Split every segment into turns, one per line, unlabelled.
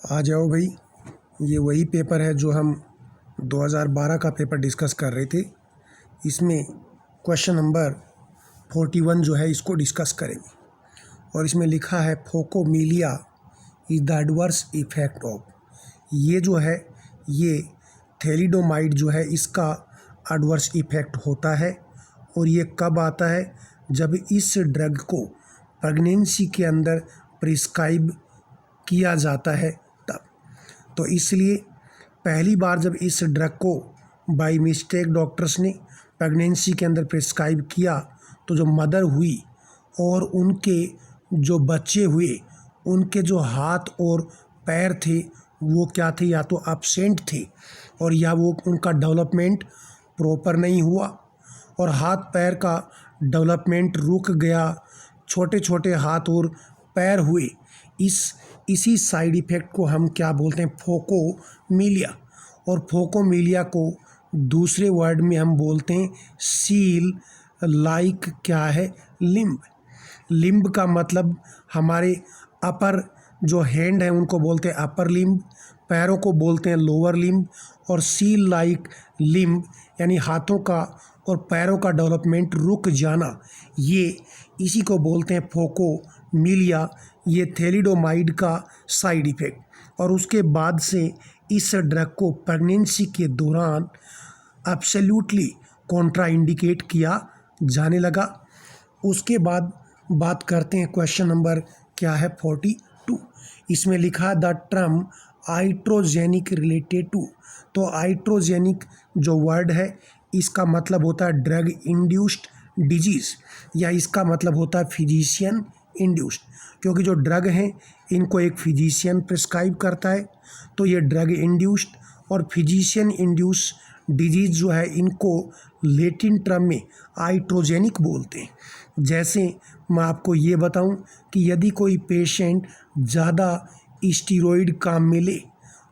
आ जाओ भाई, ये वही पेपर है जो हम 2012 का पेपर डिस्कस कर रहे थे। इसमें क्वेश्चन नंबर 41 जो है इसको डिस्कस करेंगे और इसमें लिखा है phocomelia is the adverse effect of. ये जो है ये थैलिडोमाइड जो है इसका एडवर्स इफेक्ट होता है और ये कब आता है, जब इस ड्रग को प्रेगनेंसी के अंदर प्रिस्क्राइब किया जाता है तब। तो इसलिए पहली बार जब इस ड्रग को बाय मिस्टेक डॉक्टर्स ने प्रेगनेंसी के अंदर प्रिस्क्राइब किया तो जो मदर हुई और उनके जो बच्चे हुए उनके जो हाथ और पैर थे वो क्या थे, या तो एब्सेंट थे और या वो उनका डेवलपमेंट प्रॉपर नहीं हुआ और हाथ पैर का डेवलपमेंट रुक गया, छोटे छोटे हाथ और पैर हुए। इसी साइड इफ़ेक्ट को हम क्या बोलते हैं, फोकोमीलिया। और फोकोमीलिया को दूसरे वर्ड में हम बोलते हैं सील लाइक क्या है, लिम्ब। लिम्ब का मतलब हमारे अपर जो हैंड है उनको बोलते हैं अपर लिम्ब, पैरों को बोलते हैं लोअर लिम्ब और सील लाइक लिम्ब यानी हाथों का और पैरों का डेवलपमेंट रुक जाना, ये इसी को बोलते हैं फोकोमीलिया। ये थैलिडोमाइड का साइड इफ़ेक्ट। और उसके बाद से इस ड्रग को प्रेगनेंसी के दौरान एब्सोल्युटली कॉन्ट्रा इंडिकेट किया जाने लगा। उसके बाद बात करते हैं क्वेश्चन नंबर क्या है 42। इसमें लिखा the term iatrogenic related to. तो आइट्रोजेनिक जो वर्ड है इसका मतलब होता है ड्रग इंड्यूस्ड डिजीज़ या इसका मतलब होता है फिजिशियन इंड्यूस्ड, क्योंकि जो ड्रग हैं इनको एक फिजिशियन प्रिस्क्राइब करता है। तो ये ड्रग इंड्यूस्ड और फिजिशियन इंड्यूस डिजीज़ जो है इनको लैटिन टर्म में आइट्रोजेनिक बोलते हैं। जैसे मैं आपको ये बताऊं कि यदि कोई पेशेंट ज़्यादा स्टीरॉयड काम में ले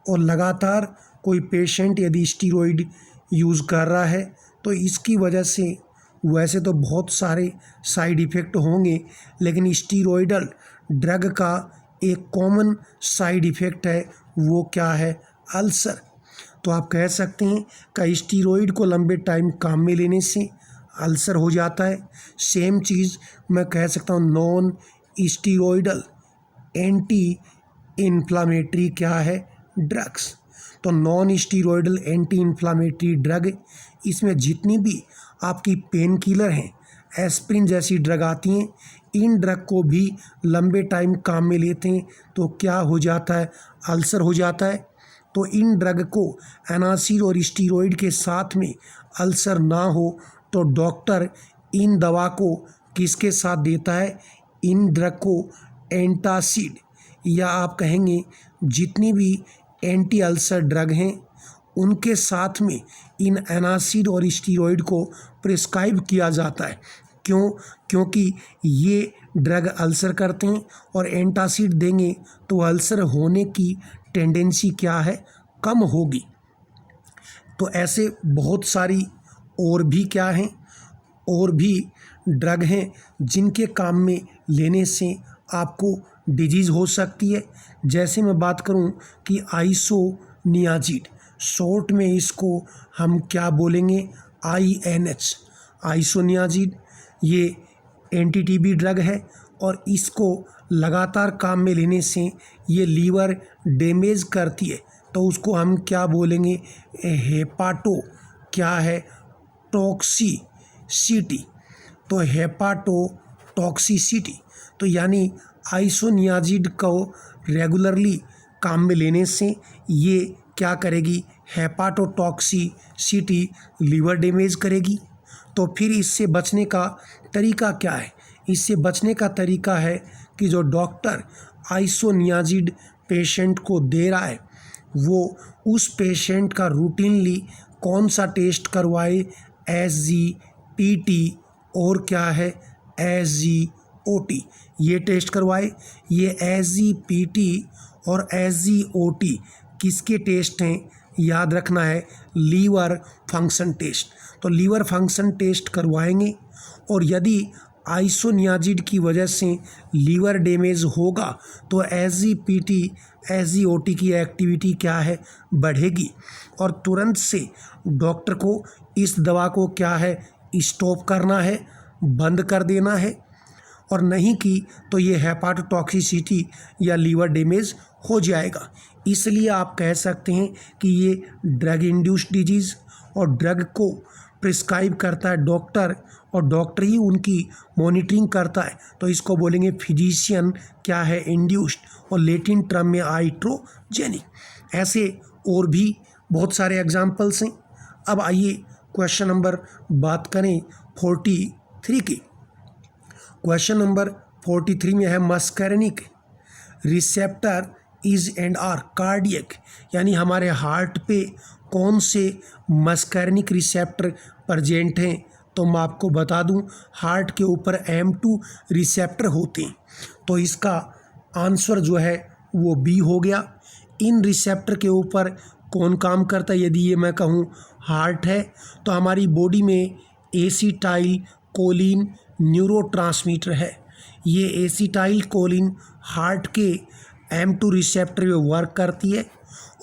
और लगातार कोई पेशेंट यदि स्टीरॉयड यूज़ कर रहा है तो इसकी वजह से वैसे तो बहुत सारे साइड इफ़ेक्ट होंगे, लेकिन स्टीरॉयडल ड्रग का एक कॉमन साइड इफ़ेक्ट है, वो क्या है, अल्सर। तो आप कह सकते हैं कि स्टीरॉयड को लंबे टाइम काम में लेने से अल्सर हो जाता है। सेम चीज़ मैं कह सकता हूँ नॉन स्टीरॉयडल एंटी इन्फ्लामेटरी क्या है, ड्रग्स। तो non steroidal anti inflammatory drug, इसमें जितनी भी आपकी पेन किलर हैं, एस्प्रिन जैसी ड्रग आती हैं, इन ड्रग को भी लंबे टाइम काम में लेते हैं तो क्या हो जाता है, अल्सर हो जाता है। तो इन ड्रग को एनासिड और स्टीरॉयड के साथ में अल्सर ना हो तो डॉक्टर इन दवा को किसके साथ देता है, इन ड्रग को एंटासिड या आप कहेंगे जितनी भी एंटी अल्सर ड्रग हैं उनके साथ में इन एनासिड और स्टीरॉयड को प्रिस्क्राइब किया जाता है। क्योंकि ये ड्रग अल्सर करते हैं और एंटासिड देंगे तो अल्सर होने की टेंडेंसी क्या है, कम होगी। तो ऐसे बहुत सारी और भी क्या हैं, और भी ड्रग हैं जिनके काम में लेने से आपको डिजीज़ हो सकती है। जैसे मैं बात करूं कि आइसोनियाजिड, शॉर्ट में इसको हम क्या बोलेंगे, INH, आइसोनियाजिड। ये एंटी टीबी ड्रग है और इसको लगातार काम में लेने से ये लीवर डैमेज करती है तो उसको हम क्या बोलेंगे, हेपाटो क्या है, टॉक्सिसिटी। तो हेपाटोटॉक्सिसिटी, तो यानी आइसोनियाजिड को रेगुलरली काम में लेने से ये क्या करेगी, हेपाटोटॉक्सिसिटी, लीवर डैमेज करेगी। तो फिर इससे बचने का तरीका क्या है, इससे बचने का तरीका है कि जो डॉक्टर आइसोनियाजिड पेशेंट को दे रहा है वो उस पेशेंट का रूटीनली कौन सा टेस्ट करवाए, SGPT और क्या है, SGOT, ये टेस्ट करवाए। ये SGPT और SGOT किसके टेस्ट हैं, याद रखना है, लीवर फंक्शन टेस्ट। तो लीवर फंक्शन टेस्ट करवाएंगे और यदि आइसोनियाजिड की वजह से लीवर डैमेज होगा तो एसजीपीटी एसजीओटी की एक्टिविटी क्या है, बढ़ेगी, और तुरंत से डॉक्टर को इस दवा को क्या है, स्टॉप करना है, बंद कर देना है, और नहीं की तो ये हेपाटोटॉक्सिसिटी या लीवर डैमेज हो जाएगा। इसलिए आप कह सकते हैं कि ये ड्रग इंड्यूस्ड डिजीज़, और ड्रग को प्रिस्क्राइब करता है डॉक्टर, और डॉक्टर ही उनकी मॉनिटरिंग करता है, तो इसको बोलेंगे फिजिशियन क्या है, इंड्यूस्ड, और लैटिन टर्म में आइट्रोजेनिक। ऐसे और भी बहुत सारे एग्जाम्पल्स हैं। अब आइए क्वेश्चन नंबर बात करें 43 की। क्वेश्चन नंबर 43 में है muscarinic receptor is and are cardiac, यानी हमारे हार्ट पे कौन से मस्कैरिनिक रिसेप्टर प्रेजेंट हैं। तो मैं आपको बता दूं, हार्ट के ऊपर M2 रिसेप्टर होते हैं, तो इसका आंसर जो है वो बी हो गया। इन रिसेप्टर के ऊपर कौन काम करता है, यदि ये मैं कहूँ हार्ट है, तो हमारी बॉडी में एसिटाइल कोलिन न्यूरोट्रांसमीटर है। ये एसिटाइल कोलिन हार्ट के M2 रिसेप्टर पे वर्क करती है,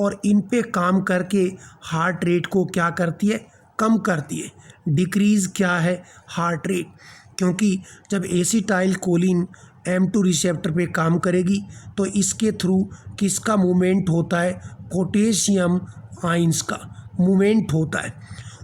और इन पे काम करके हार्ट रेट को क्या करती है, कम करती है, डिक्रीज़ क्या है, हार्ट रेट। क्योंकि जब एसिटाइल कोलिन M2 रिसेप्टर पे काम करेगी तो इसके थ्रू किसका मूवमेंट होता है, पोटेशियम आयंस का मूवमेंट होता है,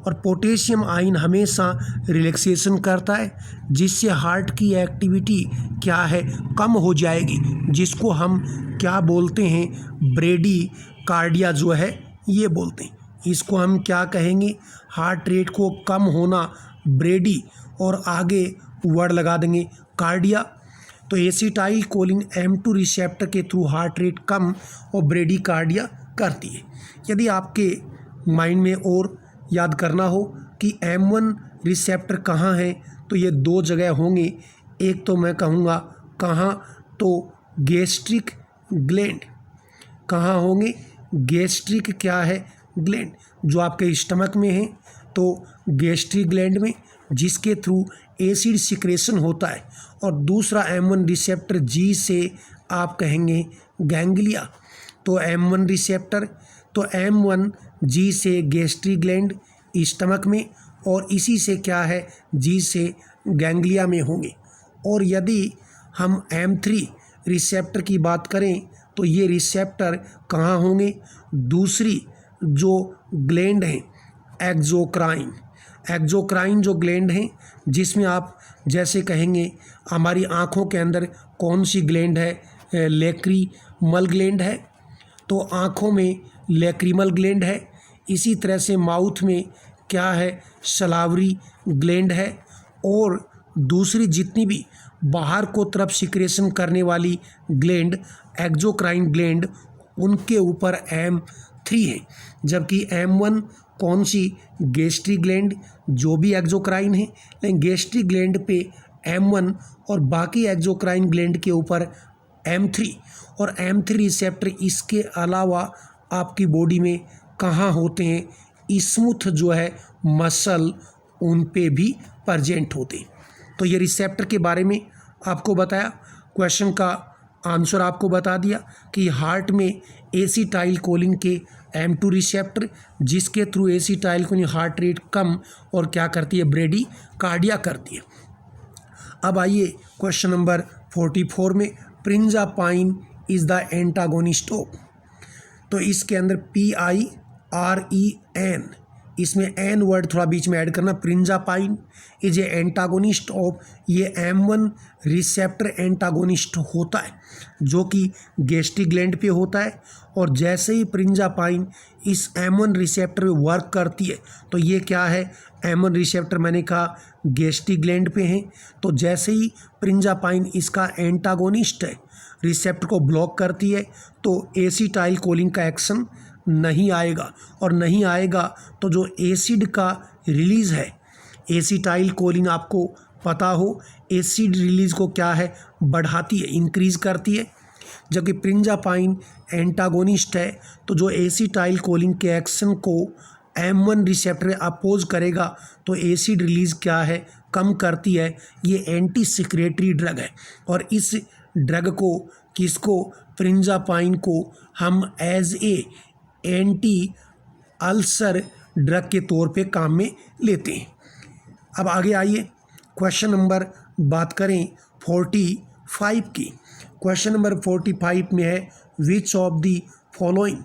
और पोटेशियम आयन हमेशा रिलैक्सेशन करता है, जिससे हार्ट की एक्टिविटी क्या है, कम हो जाएगी, जिसको हम क्या बोलते हैं, ब्रेडी कार्डिया जो है ये बोलते हैं। इसको हम क्या कहेंगे, हार्ट रेट को कम होना, ब्रेडी, और आगे वर्ड लगा देंगे कार्डिया। तो एसिटाइल कोलिन M2 रिसेप्टर के थ्रू हार्ट रेट कम और ब्रेडी कार्डिया करती है। यदि आपके माइंड में और याद करना हो कि M1 रिसेप्टर कहाँ है, तो ये दो जगह होंगे। एक तो मैं कहूँगा कहाँ, तो गैस्ट्रिक ग्लैंड, कहाँ होंगे, गैस्ट्रिक क्या है, ग्लैंड, जो आपके स्टमक में है, तो गैस्ट्रिक ग्लैंड में, जिसके थ्रू एसिड सिक्रेशन होता है। और दूसरा M1 रिसेप्टर जी से आप कहेंगे गैंग्लिया, तो M1 रिसेप्टर, तो M1 जी से गैस्ट्रिक ग्लैंड स्टमक में, और इसी से क्या है, जी से गैंग्लिया में होंगे। और यदि हम M3 रिसेप्टर की बात करें तो ये रिसेप्टर कहाँ होंगे, दूसरी जो ग्लैंड है एक्सोक्राइन, एक्सोक्राइन जो ग्लैंड है, जिसमें आप जैसे कहेंगे हमारी आँखों के अंदर कौन सी ग्लैंड है, लैक्रीमल ग्लैंड है, तो आँखों में लैक्रीमल ग्लैंड है। इसी तरह से माउथ में क्या है, सलावरी ग्लैंड है, और दूसरी जितनी भी बाहर को तरफ सिक्रेशन करने वाली ग्लैंड एक्सोक्राइन ग्लैंड, उनके ऊपर M3 है। जबकि M1 कौन सी, गैस्ट्रिक ग्लैंड, जो भी एक्सोक्राइन है, लेकिन गैस्ट्रिक ग्लैंड पे M1 और बाकी एक्सोक्राइन ग्लैंड के ऊपर M3। और M3 रिसेप्टर इसके अलावा आपकी बॉडी में कहाँ होते हैं, स्मूथ जो है मसल, उन पे भी प्रेजेंट होते हैं। तो ये रिसेप्टर के बारे में आपको बताया, क्वेश्चन का आंसर आपको बता दिया कि हार्ट में एसिटाइल कोलिन के M2 रिसेप्टर, जिसके through acetyl choline heart rate कम और क्या करती है, ब्रेडी कार्डिया करती है। अब आइए क्वेश्चन नंबर 44 में, प्रिंजापाइन इज द एंटागोनिस्ट ऑफ, तो इसके अंदर PIREN, इसमें एन वर्ड थोड़ा बीच में ऐड करना, प्रिंजापाइन इज ए एंटागोनिस्ट ऑफ, ये M1 रिसेप्टर एंटागोनिस्ट होता है, जो कि गैस्ट्रिक ग्लैंड पे होता है। और जैसे ही प्रिंजापाइन इस M1 रिसेप्टर पे वर्क करती है, तो ये क्या है, M1 रिसेप्टर मैंने कहा गैस्ट्रिक ग्लैंड पे है, तो जैसे ही प्रिंजापाइन इसका एंटागोनिस्ट है, रिसेप्टर को ब्लॉक करती है, तो एसिटाइल कोलिन का एक्शन नहीं आएगा, और नहीं आएगा तो जो एसिड का रिलीज़ है, एसिटाइल कोलिन आपको पता हो एसिड रिलीज़ को क्या है, बढ़ाती है, इंक्रीज़ करती है। जबकि प्रिंजापाइन एंटागोनिस्ट है, तो जो एसिटाइल कोलिन के एक्शन को M1 रिसेप्टर अपोज करेगा, तो एसिड रिलीज़ क्या है, कम करती है, ये एंटी सिक्रेटरी ड्रग है। और इस ड्रग को किसको, प्रिंजापाइन को हम as a anti ulcer drug के तौर पे काम में लेते हैं। अब आगे आइए, क्वेश्चन नंबर बात करें 45 की। क्वेश्चन नंबर 45 में है विच of the following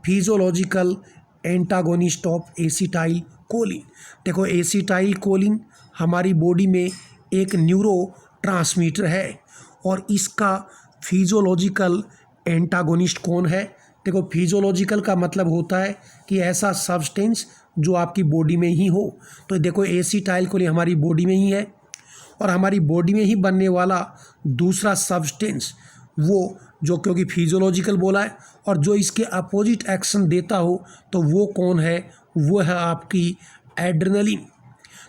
physiological antagonist of acetyl choline. देखो, एसिटाइल कोलिन हमारी बॉडी में एक न्यूरो ट्रांसमीटर है और इसका फिजियोलॉजिकल एंटागोनिस्ट कौन है। देखो, फिजियोलॉजिकल का मतलब होता है कि ऐसा सब्सटेंस जो आपकी बॉडी में ही हो। तो देखो, एसिटाइल कोलिन हमारी बॉडी में ही है और हमारी बॉडी में ही बनने वाला दूसरा सब्सटेंस वो जो, क्योंकि फिजियोलॉजिकल बोला है, और जो इसके अपोजिट एक्शन देता हो तो वो कौन है, वो है आपकी एड्रेनलिन।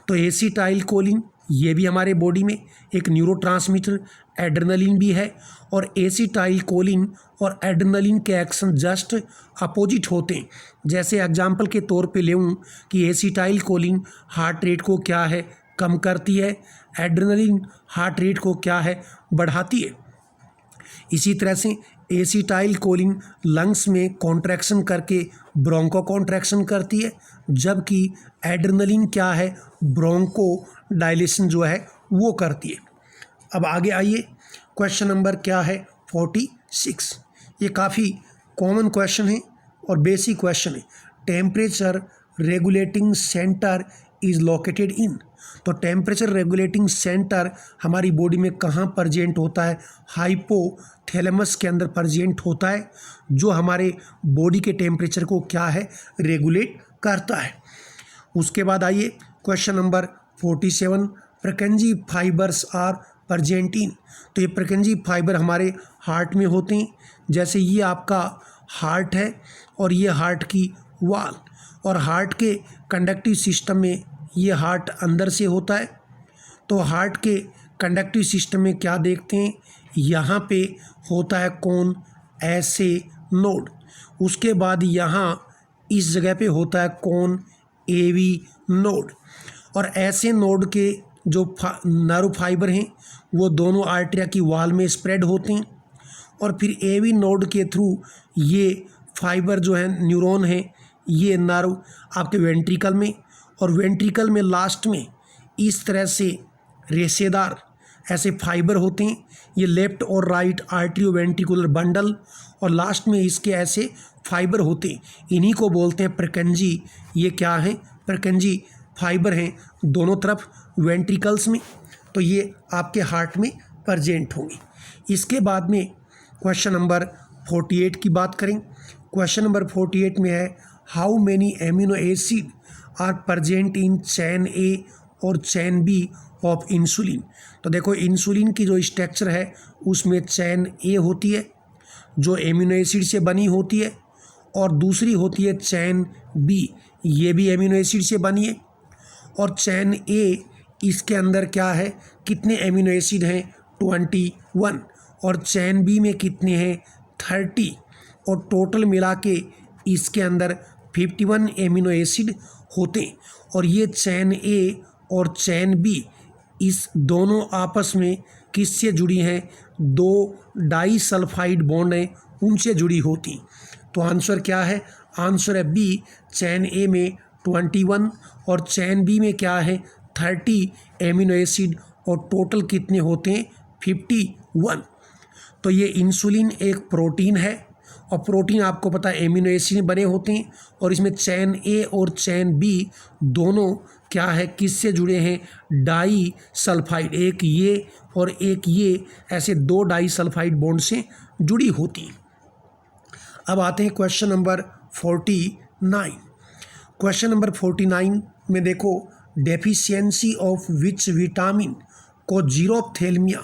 तो एसिटाइल कोलिन ये भी हमारे बॉडी में एक न्यूरोट्रांसमीटर एड्रेनलिन भी है, और एसिटाइल कोलिन और एड्रेनलिन के एक्शन जस्ट अपोजिट होते हैं। जैसे एग्जाम्पल के तौर पे लेऊँ कि एसिटाइल कोलिन हार्ट रेट को क्या है, कम करती है, एड्रेनलिन हार्ट रेट को क्या है, बढ़ाती है। इसी तरह से एसिटाइल कोलिन लंग्स में कॉन्ट्रैक्शन करके ब्रोंको कॉन्ट्रैक्शन करती है, जबकि एड्रेनलिन क्या है, ब्रोंको डायलेशन जो है वो करती है। अब आगे आइए, क्वेश्चन नंबर क्या है 46। ये काफ़ी कॉमन क्वेश्चन है और बेसिक क्वेश्चन है। Temperature regulating centre is located in. तो टेम्परेचर रेगुलेटिंग सेंटर हमारी बॉडी में कहाँ प्रेजेंट होता है, हाइपोथैलेमस के अंदर प्रेजेंट होता है, जो हमारे बॉडी के टेम्परेचर को क्या है, रेगुलेट करता है। उसके बाद आइए question number 47, Purkinje fibres are present in. तो ये प्रकंजी फाइबर हमारे हार्ट में होते हैं। जैसे ये आपका हार्ट है और ये हार्ट की वाल, और हार्ट के कंडक्टिव सिस्टम में ये हार्ट अंदर से होता है। तो हार्ट के कंडक्टिव सिस्टम में क्या देखते हैं, यहाँ पे होता है कौन, ऐसे नोड। उसके बाद यहाँ इस जगह पे होता है कौन, एवी नोड। और ऐसे नोड के जो नर्व फाइबर हैं वो दोनों आर्टरिया की वाल में स्प्रेड होते हैं, और फिर एवी नोड के थ्रू ये फाइबर जो है, न्यूरॉन है, ये नर्व आपके वेंट्रिकल में, और वेंट्रिकल में लास्ट में इस तरह से रेशेदार ऐसे फाइबर होते हैं। ये लेफ्ट और राइट आर्टरियो वेंट्रिकुलर बंडल, और लास्ट में इसके ऐसे फाइबर होते हैं। इन्हीं को बोलते हैं प्रकंजी। ये क्या हैं, प्रकंजी फाइबर हैं दोनों तरफ वेंट्रिकल्स में। तो ये आपके हार्ट में प्रेजेंट होंगे। इसके बाद में क्वेश्चन नंबर 48 की बात करें। क्वेश्चन नंबर 48 में है how many amino acid are present in chain A और चैन बी ऑफ इंसुलिन। तो देखो, इंसुलिन की जो स्ट्रक्चर है उसमें चैन ए होती है जो एमिनो एसिड से बनी होती है, और दूसरी होती है चैन बी, ये भी एमिनो एसिड से बनी है। और चैन ए इसके अंदर क्या है, कितने एमिनो एसिड हैं, 21, और चैन बी में कितने हैं, 30, और टोटल मिला के इसके अंदर 51 एमिनो एसिड होते। और ये चैन ए और चैन बी इस दोनों आपस में किससे जुड़ी हैं, दो डाई सल्फाइड बॉन्ड हैं उनसे जुड़ी होती। तो आंसर क्या है, आंसर है बी, चैन ए में 21 और चैन बी में क्या है, 30 एमिनो एसिड, और टोटल कितने होते हैं, 51। तो ये इंसुलिन एक प्रोटीन है, और प्रोटीन आपको पता है एमिनो एसिड बने होते हैं, और इसमें चैन ए और चैन बी दोनों क्या है, किससे जुड़े हैं, डाई सल्फाइड, एक ये और एक ये, ऐसे दो डाई सल्फाइड बॉन्ड से जुड़ी होती। अब आते हैं क्वेश्चन नंबर 49। क्वेश्चन नंबर 49 में देखो, डेफिशिएंसी ऑफ विच विटामिन को जीरोप्थेल्मिया।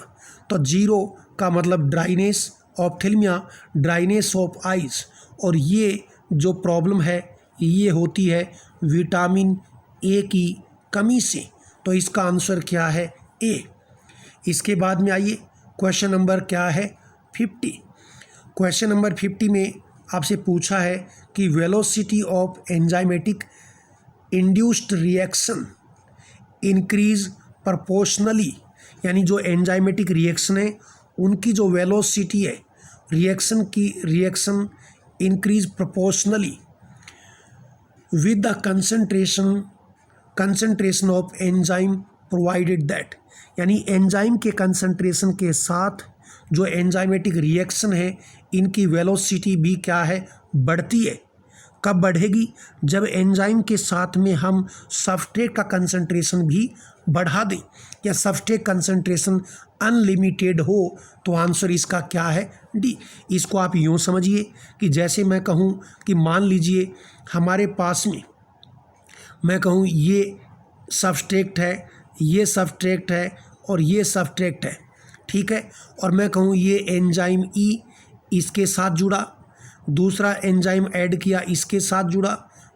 तो जीरो का मतलब dryness, ophthalmia dryness of eyes, और ये जो प्रॉब्लम है ये होती है विटामिन ए की कमी से। तो इसका आंसर क्या है, ए। इसके बाद में आइए क्वेश्चन नंबर क्या है, 50। क्वेश्चन नंबर 50 में आपसे पूछा है कि velocity of enzymatic induced reaction increase proportionally, यानी जो एंजाइमेटिक रिएक्शन है उनकी जो वेलोसिटी है reaction increase proportionally with the concentration of enzyme provided that, यानी एंजाइम के कंसंट्रेशन के साथ जो एंजाइमेटिक रिएक्शन है इनकी वेलोसिटी भी क्या है, बढ़ती है। कब बढ़ेगी? जब एंजाइम के साथ में हम सब्सट्रेट का कंसंट्रेशन भी बढ़ा दें या सब्सट्रेट कंसंट्रेशन अनलिमिटेड हो, तो आंसर इसका क्या है, डी। इसको आप यूँ समझिए कि जैसे मैं कहूँ कि मान लीजिए हमारे पास में, मैं कहूँ ये सब्सट्रेट है, ये सब्सट्रेट है और ये सब्सट्रेट है, ठीक है, और मैं कहूँ ये एंजाइम ई इसके साथ जुड़ा, दूसरा एंजाइम ऐड किया इसके साथ जुड़ा,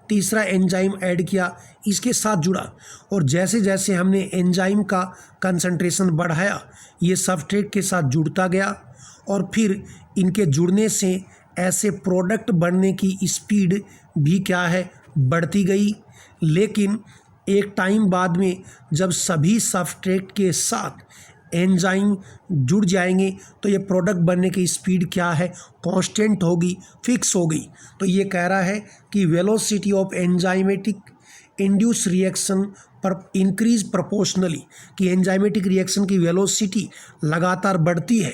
तीसरा एंजाइम ऐड किया इसके साथ जुड़ा, और जैसे जैसे हमने एंजाइम का कंसंट्रेशन बढ़ाया ये सब्सट्रेट के साथ जुड़ता गया, और फिर इनके जुड़ने से ऐसे प्रोडक्ट बनने की स्पीड भी क्या है, बढ़ती गई। लेकिन एक टाइम बाद में जब सभी सब्सट्रेट के साथ एंजाइम जुड़ जाएंगे तो ये प्रोडक्ट बनने की स्पीड क्या है, कांस्टेंट होगी, फिक्स होगी। तो ये कह रहा है कि velocity of enzymatic induce reaction पर इंक्रीज प्रोपोर्शनली, कि एंजाइमेटिक रिएक्शन की वेलोसिटी लगातार बढ़ती है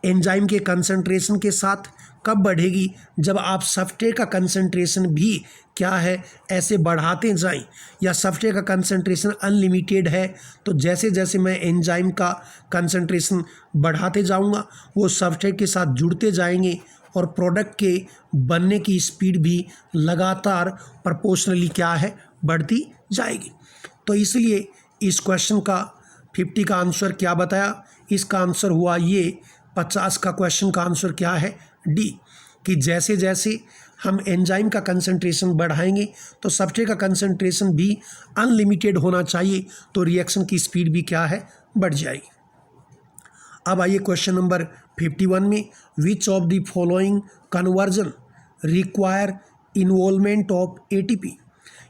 एंजाइम के कंसंट्रेशन के साथ। कब बढ़ेगी? जब आप सब्सट्रेट का कंसंट्रेशन भी क्या है, ऐसे बढ़ाते जाएं, या सब्सट्रेट का कंसंट्रेशन अनलिमिटेड है तो जैसे जैसे मैं एंजाइम का कंसंट्रेशन बढ़ाते जाऊंगा वो सब्सट्रेट के साथ जुड़ते जाएंगे और प्रोडक्ट के बनने की स्पीड भी लगातार प्रोपोर्शनली क्या है, बढ़ती जाएगी। तो इसलिए इस क्वेश्चन का 50 का आंसर क्या बताया, इसका आंसर हुआ ये 50 का क्वेश्चन का आंसर क्या है, डी, कि जैसे जैसे हम एंजाइम का कंसंट्रेशन बढ़ाएंगे तो सब्सट्रेट का कंसंट्रेशन भी अनलिमिटेड होना चाहिए, तो रिएक्शन की स्पीड भी क्या है, बढ़ जाएगी। अब आइए क्वेश्चन नंबर 51 में, विच of the following conversion require involvement of ATP,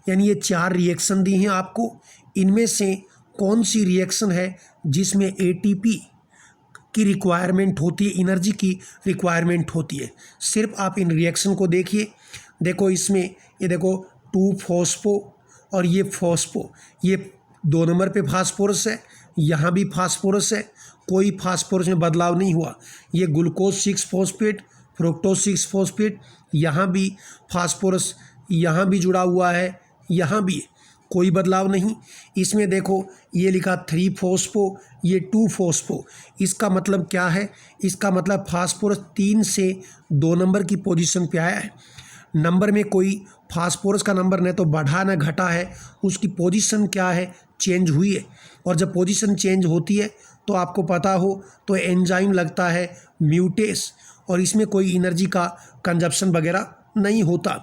यानी ये 4 रिएक्शन दी हैं आपको, इनमें से कौन सी रिएक्शन है जिसमें एटीपी की रिक्वायरमेंट होती है, एनर्जी की रिक्वायरमेंट होती है। सिर्फ आप इन रिएक्शन को देखिए, देखो इसमें ये देखो 2 फॉस्फो और ये फॉस्फो, ये 2 नंबर पे फास्फोरस है, यहाँ भी फास्फोरस है, कोई फास्फोरस में बदलाव नहीं हुआ। ये ग्लूकोज 6 फॉस्फेट, फ्रुक्टोज 6 फॉस्फेट, यहाँ भी फास्फोरस, यहाँ भी जुड़ा हुआ है, यहाँ भी कोई बदलाव नहीं। इसमें देखो ये लिखा 3 फॉस्फो, ये 2 फॉस्फो, इसका मतलब क्या है, इसका मतलब फास्फोरस 3 से 2 नंबर की पोजीशन पे आया है। नंबर में कोई फास्फोरस का नंबर न तो बढ़ा न घटा है, उसकी पोजीशन क्या है, चेंज हुई है। और जब पोजीशन चेंज होती है तो आपको पता हो तो एंजाइम लगता है म्यूटेस, और इसमें कोई एनर्जी का कंजप्शन वगैरह नहीं होता।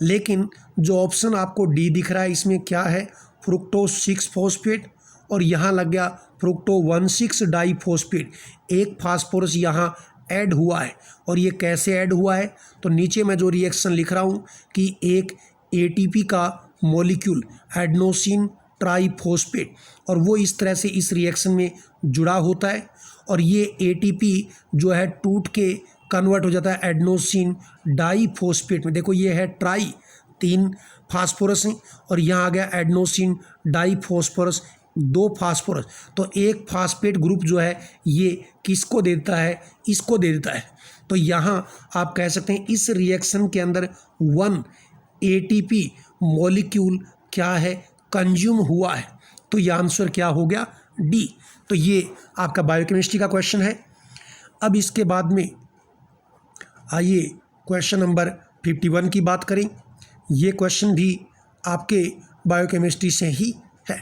लेकिन जो ऑप्शन आपको डी दिख रहा है इसमें क्या है, फ्रुक्टोज 6 फॉस्फेट, और यहाँ लग गया फ्रुक्टो 1,6 डाईफॉस्फेट, एक फास्फोरस यहाँ ऐड हुआ है। और ये कैसे ऐड हुआ है, तो नीचे मैं जो रिएक्शन लिख रहा हूँ कि एक एटीपी का मॉलिक्यूल एडेनोसिन ट्राईफॉस्फेट, और वो इस तरह से इस रिएक्शन में जुड़ा होता है, और ये एटीपी जो है टूट के कन्वर्ट हो जाता है एडेनोसिन डाईफॉस्फेट में। देखो ये है ट्राई, 3 फास्फोरस हैं, और यहाँ आ गया एडेनोसिन डाईफॉस्फोरस, 2 फास्फोरस, तो एक फास्फेट ग्रुप जो है ये किसको देता है, इसको दे देता है। तो यहाँ आप कह सकते हैं इस रिएक्शन के अंदर 1 एटीपी मॉलिक्यूल क्या है, कंज्यूम हुआ है। तो ये आंसर क्या हो गया, डी। तो ये आपका बायोकेमिस्ट्री का क्वेश्चन है। अब इसके बाद में आइए क्वेश्चन नंबर 51 की बात करें। ये क्वेश्चन भी आपके बायोकेमिस्ट्री से ही है।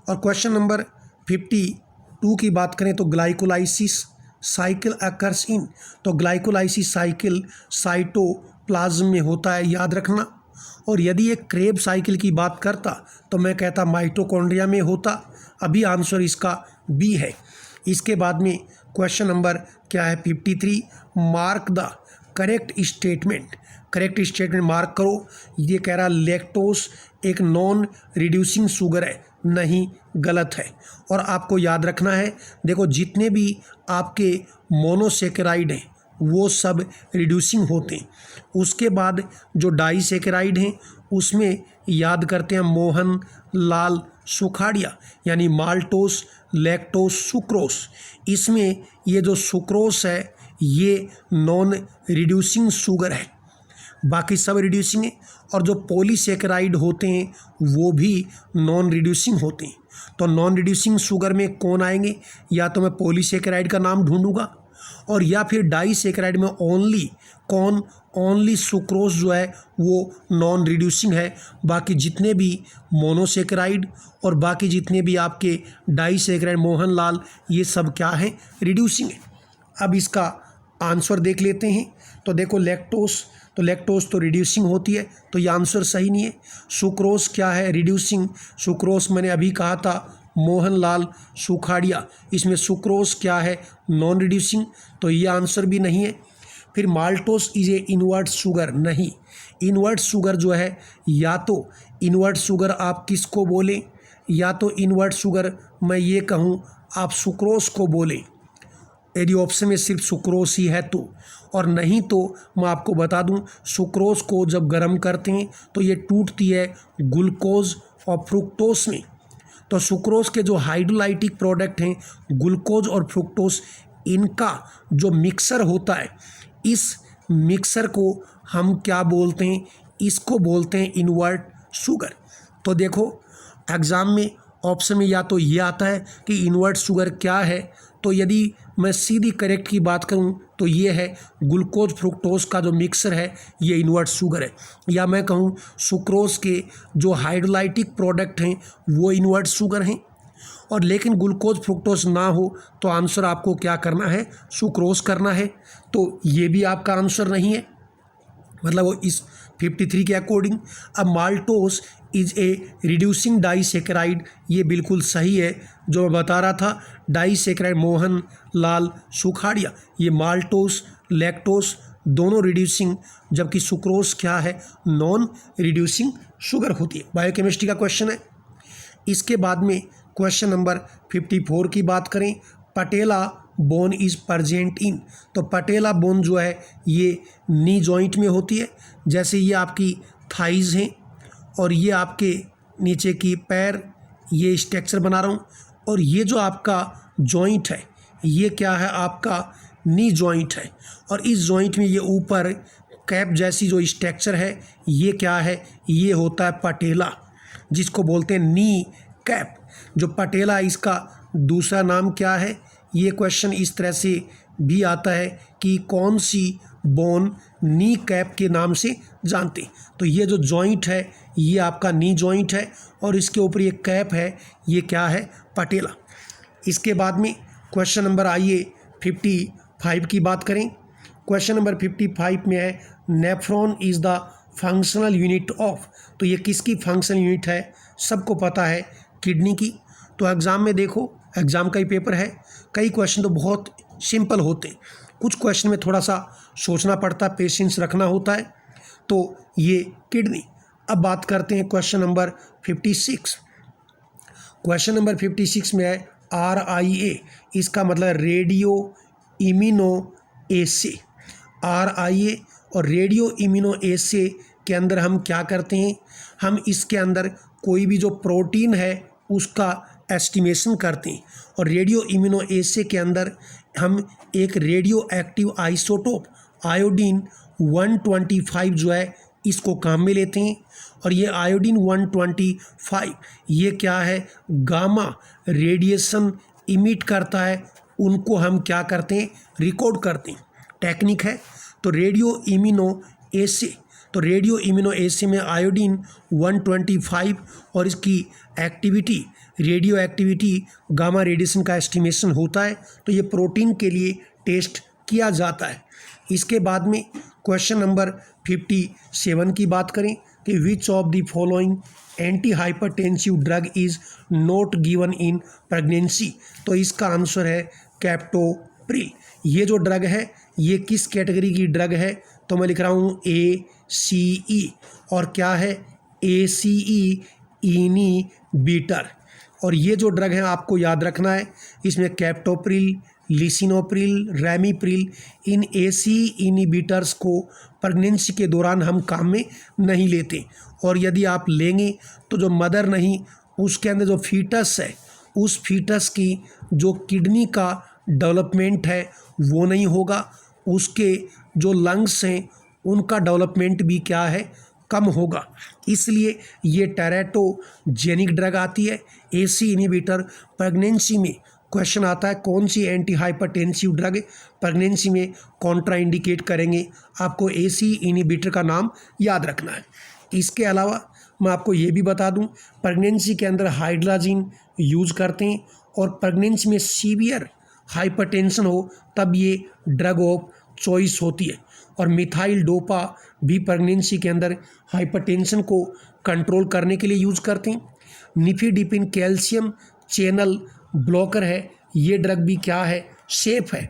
और क्वेश्चन नंबर 52 की बात करें तो ग्लाइकोलाइसिस साइकिल अकर्स इन, तो ग्लाइकोलाइसिस साइकिल साइटोप्लाज्म में होता है, याद रखना। और यदि एक क्रेब साइकिल की बात करता तो मैं कहता माइटोकॉन्ड्रिया में होता। अभी आंसर इसका बी है। इसके बाद में क्वेश्चन नंबर क्या है 53, mark the correct statement mark करो। ये कह रहा लैक्टोस एक नॉन रिड्यूसिंग शुगर है, नहीं, गलत है। और आपको याद रखना है, देखो जितने भी आपके मोनोसेकेराइड हैं वो सब रिड्यूसिंग होते हैं। उसके बाद जो डाइसेकेराइड हैं उसमें याद करते हैं मोहन लाल सुखाड़िया, यानी माल्टोस, लैक्टोस, सुक्रोस। इसमें ये जो सुक्रोस है ये नॉन रिड्यूसिंग शुगर है, बाकी सब रिड्यूसिंग है। और जो पॉलीसेकेराइड होते हैं वो भी नॉन रिड्यूसिंग होते हैं। तो नॉन रिड्यूसिंग शुगर में कौन आएंगे, या तो मैं पॉलीसेकेराइड का नाम ढूंढूंगा, और या फिर डाइसेकेराइड में ओनली सुक्रोज जो है वो नॉन रिड्यूसिंग है। बाकी जितने भी मोनोसेकेराइड और बाकी जितने भी आपके डाइसेकेराइड, मोहनलाल, ये सब क्या है, रिड्यूसिंग है। अब इसका आंसर देख लेते हैं। तो देखो लैक्टोस तो रिड्यूसिंग होती है, तो ये आंसर सही नहीं है। सुक्रोज क्या है, रिड्यूसिंग। सुक्रोज मैंने अभी कहा था मोहनलाल सुखाड़िया, इसमें सुक्रोज क्या है, नॉन रिड्यूसिंग, तो ये आंसर भी नहीं है। फिर maltose is a invert sugar, नहीं, इनवर्ट शुगर जो है, या तो इनवर्ट शुगर आप किसको बोलें, या तो इनवर्ट शुगर मैं ये कहूँ आप सुक्रोज को बोलें, यदि ऑप्शन में सिर्फ सुक्रोज ही है तो। और नहीं तो मैं आपको बता दूं, सुक्रोज को जब गर्म करते हैं तो ये टूटती है ग्लूकोज और फ्रुक्टोज में। तो सुक्रोज के जो हाइड्रोलाइटिक प्रोडक्ट हैं ग्लूकोज और फ्रुक्टोज, इनका जो मिक्सर होता है, इस मिक्सर को हम क्या बोलते हैं, इसको बोलते हैं इनवर्ट शुगर। तो देखो एग्ज़ाम में ऑप्शन में या तो ये आता है कि इनवर्ट शुगर क्या है, तो यदि मैं सीधी करेक्ट की बात करूं तो ये है ग्लूकोज फ्रुक्टोज का जो मिक्सर है ये इनवर्ट शुगर है। या मैं कहूं सुक्रोज के जो हाइड्रोलाइटिक प्रोडक्ट हैं वो इनवर्ट शुगर हैं। और लेकिन ग्लूकोज फ्रुक्टोज ना हो तो आंसर आपको क्या करना है, सुक्रोज करना है। तो ये भी आपका आंसर नहीं है, मतलब वो इस 53 के अकॉर्डिंग। अब maltose is a reducing disaccharide, ये बिल्कुल सही है जो मैं बता रहा था, डाइसेकेराइड मोहन लाल सुखाड़िया, ये माल्टोस लैक्टोस दोनों रिड्यूसिंग, जबकि सुक्रोज क्या है, नॉन रिड्यूसिंग शुगर होती है। बायोकेमिस्ट्री का क्वेश्चन है। इसके बाद में क्वेश्चन नंबर 54 की बात करें, पटेला बोन इज प्रेजेंट इन। तो पटेला बोन जो है ये नी जॉइंट में होती है, जैसे ये आपकी थाइज हैं और ये आपके नीचे की पैर, ये स्ट्रक्चर बना रहा हूँ, और ये जो आपका जॉइंट है ये क्या है, आपका नी जॉइंट है। और इस जॉइंट में ये ऊपर कैप जैसी जो स्ट्रक्चर है ये क्या है, ये होता है पटेला, जिसको बोलते हैं नी कैप। जो पटेला इसका दूसरा नाम क्या है, ये क्वेश्चन इस तरह से भी आता है कि कौन सी बोन नी कैप के नाम से जानते हैं। तो ये जो जॉइंट है ये आपका नी जॉइंट है और इसके ऊपर ये कैप है, ये क्या है, पटेला। इसके बाद में क्वेश्चन नंबर आइए 55 की बात करें। क्वेश्चन नंबर 55 में है nephron is the functional unit of. तो ये किसकी फंक्शनल यूनिट है, सबको पता है, किडनी की। तो एग्ज़ाम में देखो, एग्ज़ाम का ही पेपर है, कई क्वेश्चन तो बहुत सिंपल होते, कुछ क्वेश्चन में थोड़ा सा सोचना पड़ता, पेशेंस रखना होता है। तो ये किडनी। अब बात करते हैं क्वेश्चन नंबर 56। क्वेश्चन नंबर 56 में है RIA, इसका मतलब रेडियो इम्यूनो एसे। RIA और रेडियो इम्यूनो एसे के अंदर हम क्या करते हैं, हम इसके अंदर कोई भी जो प्रोटीन है उसका एस्टिमेशन करते हैं। और रेडियो इम्यूनो एसे के अंदर हम एक रेडियो एक्टिव आइसोटोप आयोडीन 125 जो है इसको काम में लेते हैं। और ये आयोडीन 125 ये क्या है, गामा रेडिएशन इमिट करता है, उनको हम क्या करते हैं, रिकॉर्ड करते हैं, टेक्निक है। तो रेडियो इम्यूनो एसे, तो रेडियो इम्यूनो एसे में आयोडीन 125 और इसकी activity, radio activity gamma radiation का एस्टिमेशन होता है। तो ये प्रोटीन के लिए टेस्ट किया जाता है। इसके बाद में क्वेश्चन नंबर 57 की बात करें कि which of the following anti hypertensive drug is not given in pregnancy. तो इसका आंसर है कैप्टोप्रिल। ये जो ड्रग है ये किस कैटेगरी की ड्रग है, तो मैं लिख रहा हूँ ACE। और क्या है ACE, इनिबिटर। और ये जो ड्रग है आपको याद रखना है, इसमें कैप्टोप्रिल, लिसिनोप्रिल, रैमीप्रिल, इन ACE इनिबिटर्स को प्रेगनेंसी के दौरान हम काम में नहीं लेते। और यदि आप लेंगे तो जो मदर नहीं, उसके अंदर जो फीटस है, उस फीटस की जो किडनी का डेवलपमेंट है वो नहीं होगा, उसके जो लंग्स हैं उनका डेवलपमेंट भी क्या है, कम होगा। इसलिए ये टेराटोजेनिक ड्रग आती है। ACE इनिबिटर प्रेगनेंसी में क्वेश्चन आता है कौन सी एंटी हाइपरटेंसिव ड्रग प्रेगनेंसी में कॉन्ट्राइंडिकेट करेंगे, आपको ACE इनिबिटर का नाम याद रखना है। इसके अलावा मैं आपको ये भी बता दूं, प्रेगनेंसी के अंदर हाइड्राजिन यूज़ करते हैं, और प्रेगनेंसी में सीवियर हाइपरटेंशन हो तब ये ड्रग ऑफ चॉइस होती है। और मिथाइल डोपा भी प्रेगनेंसी के अंदर हाइपरटेंशन को कंट्रोल करने के लिए यूज़ करते हैं। निफिडिपिन कैल्शियम चैनल ब्लॉकर है, ये ड्रग भी क्या है, सेफ है।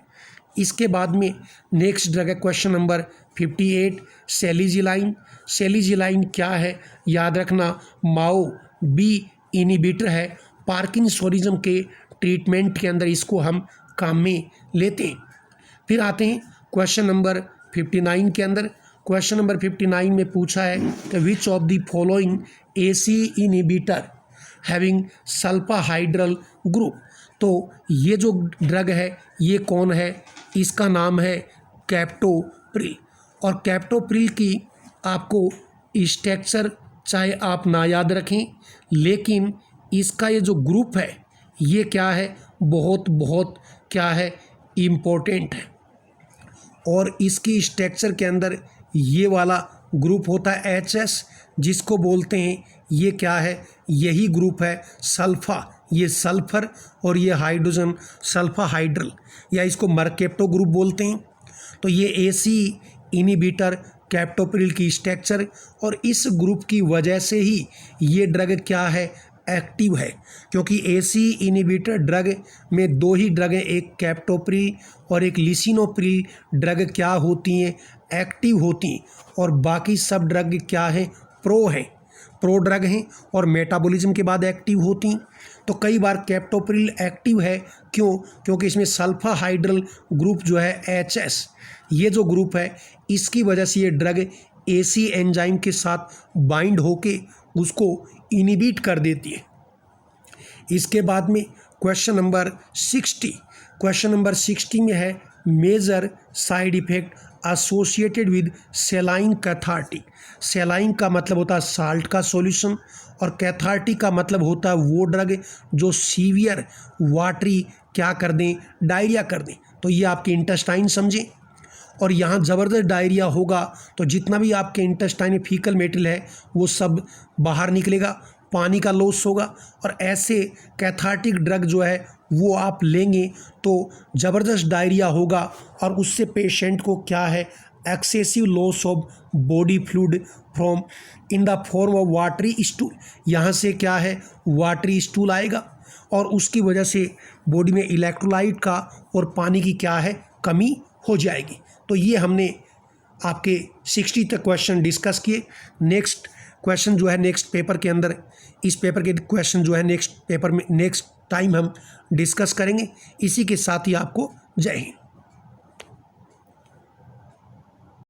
इसके बाद में नेक्स्ट ड्रग है क्वेश्चन नंबर 58 सेलिजिलाइन। सेलिजिलाइन क्या है, याद रखना माओ बी इनिबिटर है। पार्किंसोनिज्म के ट्रीटमेंट के अंदर इसको हम काम में लेते हैं। फिर आते हैं क्वेश्चन नंबर 59 के अंदर। क्वेश्चन नंबर 59 में पूछा है कि which of the following ACE inhibitor having sulfhydryl group. तो ये जो ड्रग है ये कौन है, इसका नाम है कैप्टोप्रिल। और कैप्टोप्रिल की आपको स्ट्रक्चर चाहे आप ना याद रखें, लेकिन इसका ये जो ग्रुप है ये क्या है, बहुत बहुत क्या है, इम्पोर्टेंट है। और इसकी स्ट्रक्चर के अंदर ये वाला ग्रुप होता है HS, जिसको बोलते हैं ये क्या है, यही ग्रुप है सल्फा, ये सल्फर और ये हाइड्रोजन सल्फाहाइड्रल, या इसको मरकेप्टो ग्रुप बोलते हैं। तो ये ACE इनिबिटर कैप्टोप्रिल की स्ट्रक्चर, और इस ग्रुप की वजह से ही ये ड्रग क्या है, एक्टिव है। क्योंकि ACE इनिबिटर ड्रग में दो ही ड्रग हैं, एक कैप्टोप्रिल और एक लिसिनोप्रिल ड्रग क्या होती हैं, एक्टिव होती हैं। और बाकी सब ड्रग क्या है, प्रो ड्रग हैं और मेटाबॉलिज्म के बाद एक्टिव होती हैं। तो कई बार कैप्टोप्रिल एक्टिव है, क्यों, क्योंकि इसमें सल्फाहाइड्रल ग्रुप जो है HS, ये जो ग्रुप है इसकी वजह से ये ड्रग ACE एंजाइम के साथ बाइंड होके उसको इनिबिट कर देती है। इसके बाद में क्वेश्चन नंबर 60, क्वेश्चन नंबर 60 में है major side effect associated with saline cathartic. Saline का मतलब होता है साल्ट का सॉल्यूशन, और कैथार्टिक का मतलब होता है वो ड्रग जो सीवियर वाटरी क्या कर दें, डायरिया कर दें। तो ये आपके इंटेस्टाइन समझें, और यहाँ ज़बरदस्त डायरिया होगा तो जितना भी आपके इंटेस्टाइन में फीकल मेटेरियल है वो सब बाहर निकलेगा, पानी का लॉस होगा। और ऐसे कैथार्टिक ड्रग जो है वो आप लेंगे तो ज़बरदस्त डायरिया होगा, और उससे पेशेंट को क्या है, excessive loss of body fluid from in the form of watery stool. यहाँ से क्या है, वाटरी स्टूल आएगा, और उसकी वजह से बॉडी में इलेक्ट्रोलाइट का और पानी की क्या है, कमी हो जाएगी। तो ये हमने आपके 60 तक क्वेश्चन डिस्कस किए। नेक्स्ट क्वेश्चन जो है नेक्स्ट पेपर के अंदर, इस पेपर के क्वेश्चन जो है नेक्स्ट पेपर में नेक्स्ट टाइम हम डिस्कस करेंगे। इसी के साथ ही आपको जय हिंद।